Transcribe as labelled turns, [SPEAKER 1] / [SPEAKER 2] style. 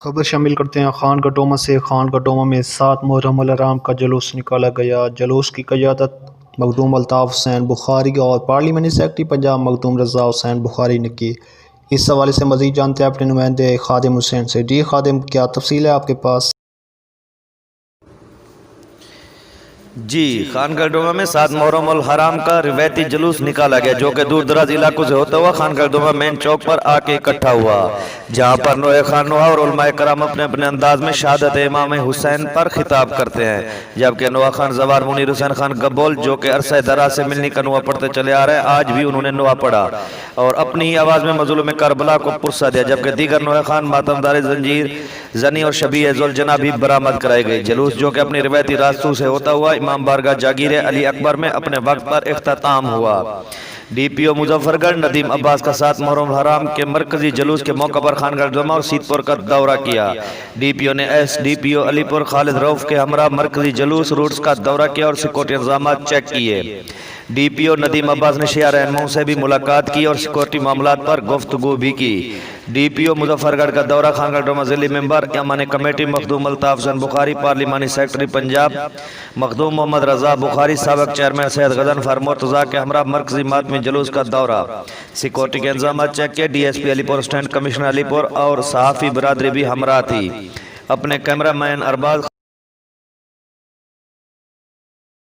[SPEAKER 1] خبر شامل کرتے ہیں خان گٹومہ سے۔ خان گٹومہ میں 7 محرم الحرام کا جلوس نکالا گیا۔ جلوس کی قیادت مخدوم الطاف حسین بخاری اور پارلیمانی سیکرٹری پنجاب مخدوم رضا حسین بخاری نے کی۔ اس حوالے سے مزید جانتے ہیں اپنے نمائندے خادم حسین سے۔ جی خادم، کیا تفصیل ہے آپ کے پاس؟
[SPEAKER 2] جی، خانقاہ ڈومہ میں 7 محرم الحرام کا روایتی جلوس نکالا گیا جو کہ دور دراز علاقوں سے ہوتا ہوا خانقاہ ڈومہ مین چوک پر آ کے اکٹھا ہوا، جہاں پر نوے خان نوحہ اور علماء کرام اپنے اپنے انداز میں شہادت امام حسین پر خطاب کرتے ہیں، جبکہ نوحہ خان زوار منیر حسین خان گبول جو کہ عرصہ دراز سے ملنی کا نوحہ پڑھتے چلے آ رہے ہیں، آج بھی انہوں نے نوحہ پڑھا اور اپنی ہی آواز میں مظلوم کربلا کو پرسہ دیا، جبکہ دیگر نوحہ خان ماتمدار زنجیر زنی اور شبیہ ذوالجناح بھی برآمد کرائی گئی۔ جلوس جو کہ اپنی روایتی راستوں سے ہوتا ہوا امام بارگاہ جاگیر علی اکبر میں اپنے وقت پر اختتام ہوا۔ ڈی پی او مظفر گڑھ ندیم عباس کا 7 محرم الحرام کے مرکزی جلوس کے موقع پر خانقاہ ڈومہ اور سیت پور کا دورہ کیا۔ ڈی پی او نے ایس ڈی پی او علی پور خالد رؤف کے ہمراہ مرکزی جلوس روٹس کا دورہ کیا اور سیکورٹی انتظامات چیک کیے۔ ڈی پی او ندیم عباس نے شیعہ رہنماؤں سے بھی ملاقات کی اور سیکورٹی معاملات پر گفتگو بھی کی۔ ڈی پی او مظفر گڑھ کا دورہ خانقاہ ڈومہ ضلعی ممبر امن کمیٹی مخدوم الطاف حسین بخاری، پارلیمانی سیکرٹری پنجاب مخدوم محمد رضا بخاری، سابق چیئرمین سید غضنفر مرتضیٰ کے ہمراہ مرکزی ماتمی جلوس کا دورہ، سیکورٹی کے انتظامات چیک کیے۔ ڈی ایس پی علی پور، اسٹینڈ کمشنر علی پور اور صحافی برادری بھی ہمراہ تھی۔ اپنے کیمرہ مین ارباز